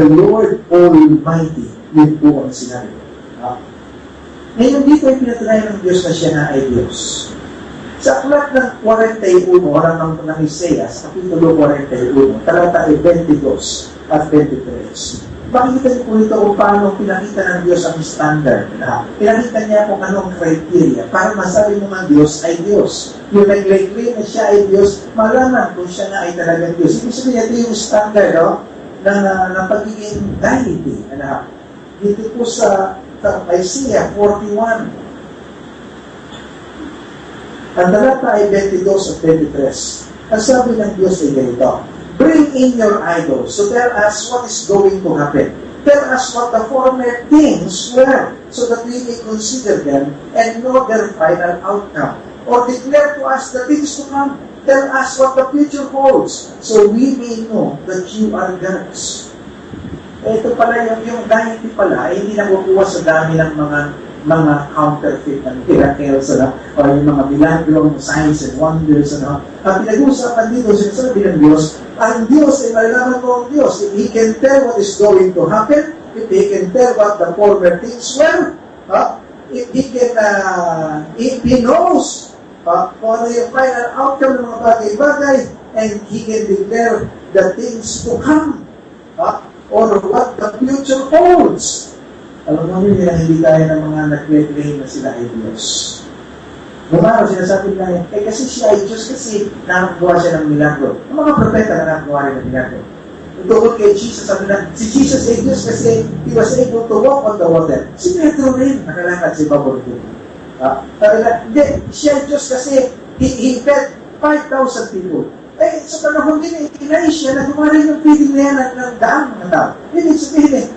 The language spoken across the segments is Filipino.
the Lord Almighty. Yun po ang sinabi. Ngayon dito ay pinatunayan ng Diyos na siya na ay Diyos. Sa aklat ng 41, orang ng Isaías, Kapitulo 41, talata 22 at 23. Makikita niyo po ito kung paano pinakita ng Diyos ang standard. Pinakita niya kung anong criteria para masabi mo ng Diyos ay Diyos. Yung nag-claim na siya ay Diyos, malaman kung siya na ay talagang Diyos. Ibig sabihin, ito yung standard ng pagiging deity. Dito po sa Isaiah 41. Ang talata ay 22 at 23. Ang sabi ng Diyos ay ganito, bring in your idols, so tell us what is going to happen. Tell us what the former things were, so that we may consider them and know their final outcome. Or declare to us the things to come. Tell us what the future holds, so we may know that you are gods. Ito pala yung deity pala, hindi nakukuha sa dami ng mga counterfeit ng miracles, o yung mga milagro, signs and wonders. Ang pinag-uusapan dito, sinasabi ng Diyos, ang Diyos ay malalaman mo ang Diyos. If He can tell what is going to happen, if He can tell what the former things were, if He knows kung ano yung final outcome ng mga bagay-bagay, and He can declare the things to come, or what the future holds. Alam mo nila, hindi tayo ng mga nag-claim na sila ay Diyos. Noong araw, sinasabi nila, kasi siya ay Diyos kasi nakakuha siya ng milagro. Ang mga propeta na nakakuha rin ng milagro. Tungkol kay Jesus, sabi na, si Jesus ay Diyos kasi He was able to walk on the water. Si Pedro rin, nakalakad si Babor din. Hindi, siya ay Diyos kasi He fed 5,000 people. Sa panahon din, kinain siya na gumaling yung feeding na yan ng daang ng tao. Hindi sabihin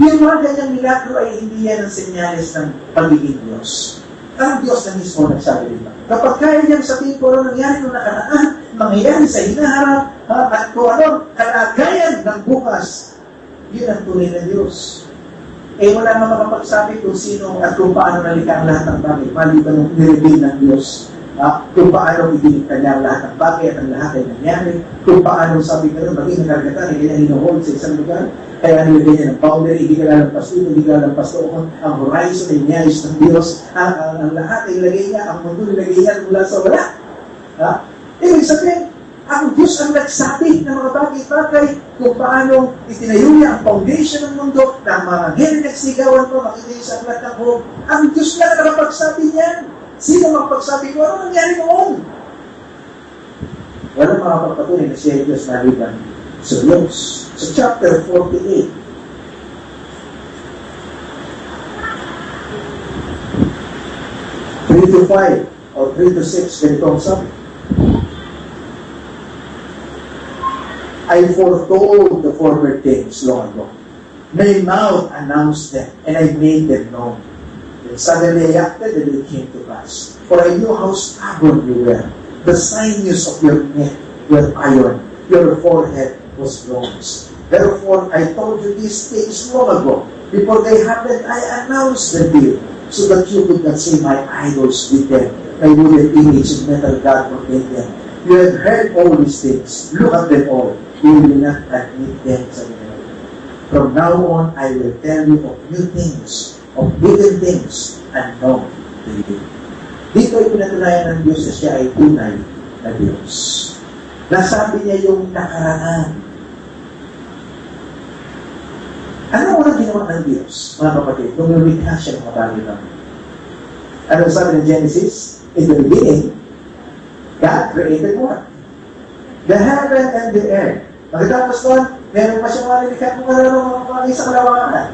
yung mga ganyang milagro ay hindi yan ang senyales ng pagiging Diyos. Ang Diyos na mismo nagsabi dito. Kapag kaya niyang sabihin ko ano nangyari nung nakaraan, mangyayari sa hinaharap, at kung ano, kalagayan ng bukas, yun ang tunay na Diyos. Wala naman makapagsabi kung sino at kung paano nalika ang lahat ng bagay, maliban ng nireveal ng Diyos. Kung paano ibinikta niya ang lahat ng bagay at ang lahat ay nangyari, kung paano sabi ka rin, maging nakaragatan, hindi na hinuhold sa isang lugar, kaya nilagay niya ng boundary, hindi ka lalampas dito, hindi ka lalampas doon, ang horizon ay niyayos ng Diyos, ang lahat ay nilagay niya, ang mundo nilagay niya mula sa wala. Ibig sabihin, ang Diyos ang nagsabi ng mga bagay-bagay kung paano itinayo niya ang foundation ng mundo, na ang mga heri nagsigawan ko, makita niyo sa aklat ng buhok, ang Diyos na nakapagsabi niyan. Sino magpagsabi ko, ano nangyari noon? Walang makapagpatunay na siya ay Diyos maliban sa Diyos. Sa chapter 48, (3 to 5 or 3 to 6, ganito ang sabi. I foretold the former things long ago. My mouth announced them, and I made them known. Suddenly I acted, and it came to pass. For I knew how stubborn you were. The sinews of your neck were iron. Your forehead was bronze. Therefore, I told you these things long ago. Before they happened, I announced them to you, so that you could not say my idols with them. My wooden image and metal God forget them. You have heard all these things. Look at them all. You will not admit them sa inyo. From now on, I will tell you of new things, of hidden things, unknown to you. Dito ay pinatunayan ng Diyos na siya ay tunay na Diyos. Nasabi niya yung nakaraan. Ano ang ginawa ng Diyos, mga kapatid, kung lumikha siya ng mga bagay namin? Ano sabi ng Genesis? In the beginning, God created what? The heaven and the earth. Pagkatapos doon, meron pa siyang malilikha kung mga sa kalawangan.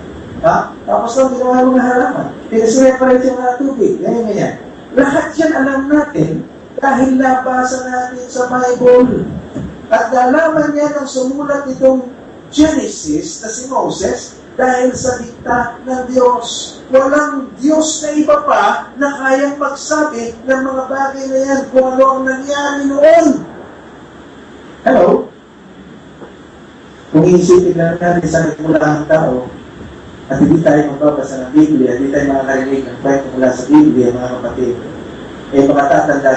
Tapos doon, ginawa ng mga halaman. Pinasireparate yung mga tubig. Ganyan. Lahat yan alam natin dahil nabasa natin sa Bible. At nalaman niya nang sumulat itong Genesis na si Moses dahil sa dikta ng Diyos. Walang Diyos na iba pa na kayang magsabi ng mga bagay na yan kung ano ang nangyari noon. Hello? Kung iisipin lang natin sa mula ang tao, at hindi tayo magbabasa ng Biblia, hindi tayo makakarinig ng kwento mula sa Biblia, mga kapatid, makatatanda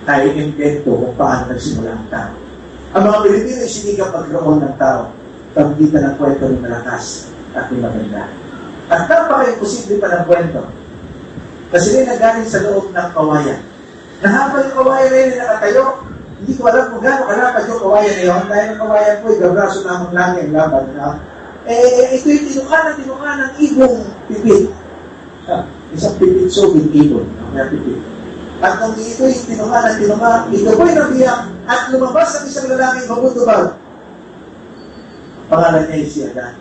tayo invento kung paano nagsimula ang tao. Ang mga Pilipino ay sinikap magkaroon ng tao. pagkita ng kwento ng malakas at ng maganda. At napaka-imposible pa ng kwento. Kasi rin nagaling sa loob ng kawayan. Nahabang yung kawayan na yun nakatayo, hindi ko alam kung gano'ng kalapad yung kawayan na yun. Dahil ang kawayan po, gabraso namang lang yung laban. Ito'y tinuka ng ibong pipit. Isang pipit sobing ibon. Pipit. At nung ito'y tinuka, ito po'y nabiyak at lumabas ang isang lalaking babutubal. Pangalan niya si Adan.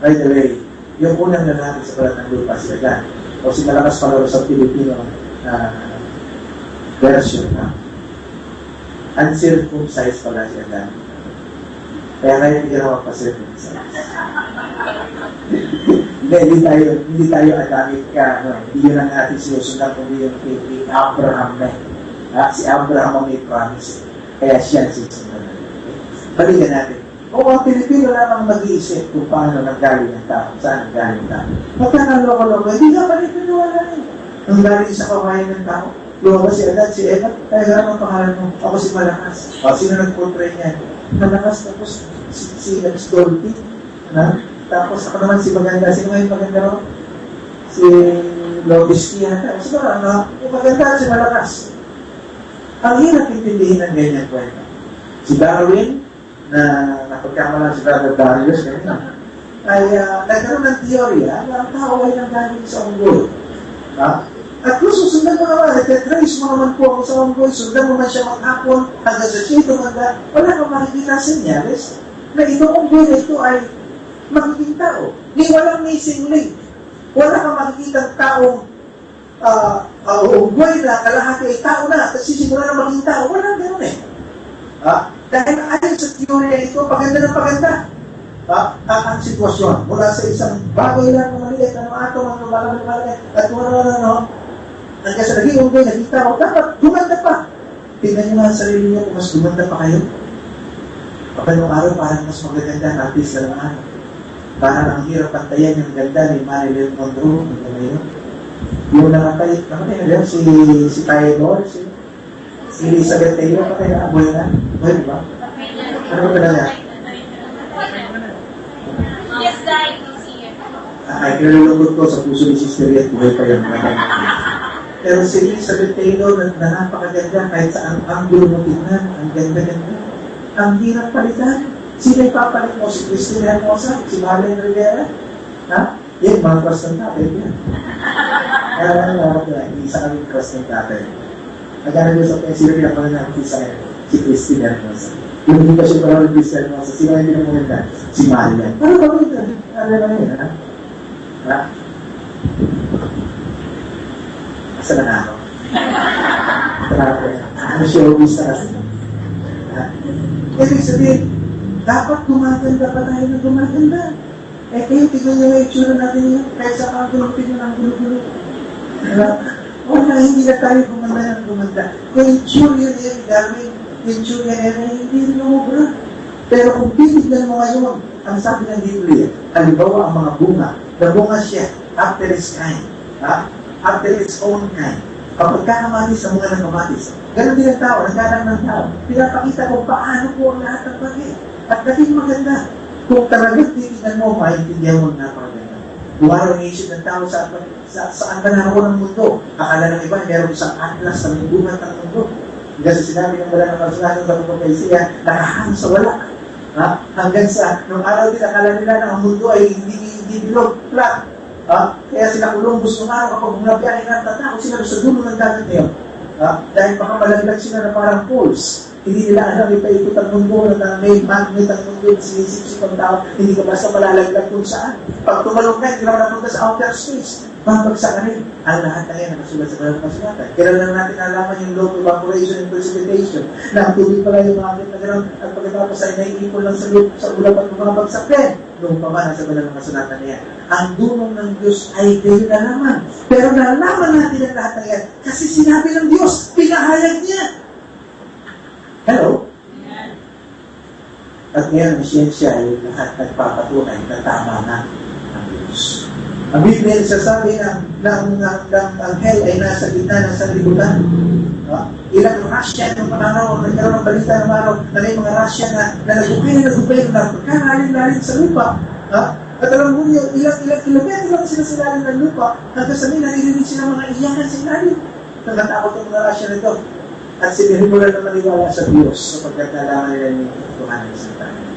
By the way, yung unang lalaki sa balat ng lupa si Adan. O si malakas palaro sa Pilipino version na uncircumcised pala si Adan. Kaya ngayon hindi naman pa-circumcised. Hindi tayo adamit ka. Hindi yun ang ating sinusundan kundi yung kay Abraham na. Si Abraham ang may promise. Kaya siya sinusundan. Balikan natin. Ang Pilipino lamang mag-iisip kung paano nanggaling ang tao, saan nanggaling ang tao. Magkakaloko-loko, hindi ka pa rin pinawala yun. Ang galing sa kawayan ng tao. Lumabas si Adan, si Eva, kaya ang pangalan mo, ako si Malakas. Sino nag-portray niya? Malakas, tapos si Dolphy. Tapos ako naman si Maganda. Sino nga yung Maganda ro? Si Lobisky yata. So, yung Maganda si Malakas. Ang hirap intindihin ng ganyan kwento. Si Darwin, na napagkamalan si Brother Darius, ay nagkaroon ng teorya na ang tao ay nanggaling sa unggoy. At kung susundan mo naman, trace mo naman po ako sa unggoy, sundan mo man siya maghapon, hanggang sa siya tumanda, wala kang makikita senyales na itong unggoy na ito ay magiging tao. Ni walang missing link. Wala kang makikita taong unggoy na kalahati ay tao na, kasi simula na maging tao, walang gano'n eh. Dahil ayon sa teorya ito, paganda ng paganda. Ang sitwasyon, mula sa isang bagay lang na maliit, ang atom, ang lumalagay, at kung ano, hanggang sa naging unggoy, nakita ko, dapat gumanda pa. Tingnan nyo nga sa sarili nyo kung mas gumanda pa kayo. Baka nung araw, parang mas magaganda na artista ng araw. Parang ang hirap pantayan yung ganda ni Marilyn Monroe, yung nakatay, si Taylor, si Elizabeth Taylor, patay na abuhay na. Buhay ba? Ano ba na? Yes, died this year. Ay, kinalulungkot ko sa puso ni Sister Yet, buhay pa yung mga. Pero si Elizabeth Taylor, na napakaganda, kahit sa ang angulo mo tingnan, ang ganda-ganda. Ang hirap palitan. Sino yung papalit mo? Si Christine Hermosa? Si Marlene Rivera? Yan, mga cross ng tatay yan. Isa kami cross ng tatay. Nagana niyo sa sino pinapala natin si Christine Hermosa. Yung hindi kasi parang Christine Hermosa, sino yung pinapaganda? Si Marlene. Ano ba ito? Ano ba yun, ha? Asa na ako? Ano showbiz na kasi? Ibig sabihin, dapat gumaganda pa tayo na gumaganda. Kayo, tignan nyo yung itsura natin yun. Kahit sa kagulong tignan ang gulo-gulo. Hindi na tayo gumanda ng gumanda. Kung itsura yun yung gawin, yung itsura yun, hindi rin lumubra. Pero kung titignan mo ngayon, ang sabi ng Biblia, halimbawa ang mga bunga, the bunga siya, after its kind, after its own kind. Kapag kakamatis sa mga nagkamatis, ganun din ang tao, nagkalang ng tao. Pinapakita kung paano po ang lahat ng bagay. At naging maganda. Kung talagang titignan mo, maintindihan mo na napakaganda. Buwaro ang isip ng tao saan ka naroon ng mundo. Akala ng iba, meron isang atlas na may bungat ng mundo. Hanggang sa sinabi ng wala ng kasulatan sa propesya, nakahang sa wala. Hanggang sa, nung araw din, akala nila na ang mundo ay hindi bilog, flat. Kaya sila Columbus nung araw, kapag bumabiyahe na tatako sila sa dulo ng dagat ngayon. Dahil baka malaglag sila na parang poles. Hindi nila alam, ipaikot ang mundo na may magnet ang mundo, sinisip ang tao, hindi ka basta malalaglag kung saan. Pag tumalong ka, hindi naman napunta sa outer space. Babagsak ka rin. Ang lahat na yan, nakasulat sa kalang kasulatan. Kaya lang natin alaman yung law of evaporation and precipitation, na ang tubig pala yung magnet na gano'n, at pagkatapos ay naiipon lang sa ulap at bumabagsak din. Noong pa man, nasa kalang kasulatan niya. Ang dunong ng Diyos ay kayo nalaman. Pero nalaman natin ang lahat na yan, kasi sinabi ng Diyos, pinahayag niya. Hello? At ngayon, ang siyensya ay lahat nagpapatunay na tama na ang Diyos. Ang Biblia nagsasabi na ang hell ay nasa gitna ng sanlibutan. Ilang Russian ng pananaw, nagkaroon ng balita ng araw na may mga Russian na nagubay na pagkakaling-laling sa lupa. At alam mo niyo, ilang kilometro lang sila sa lalim ng lupa, hanggang sa may naririnig sila mga iyakan sa ilalim. Nakatakot ang mga Russian nito. At sinimulan na maniwala sa Diyos sapagkat nalaman nila ni Tuhan ng Santa.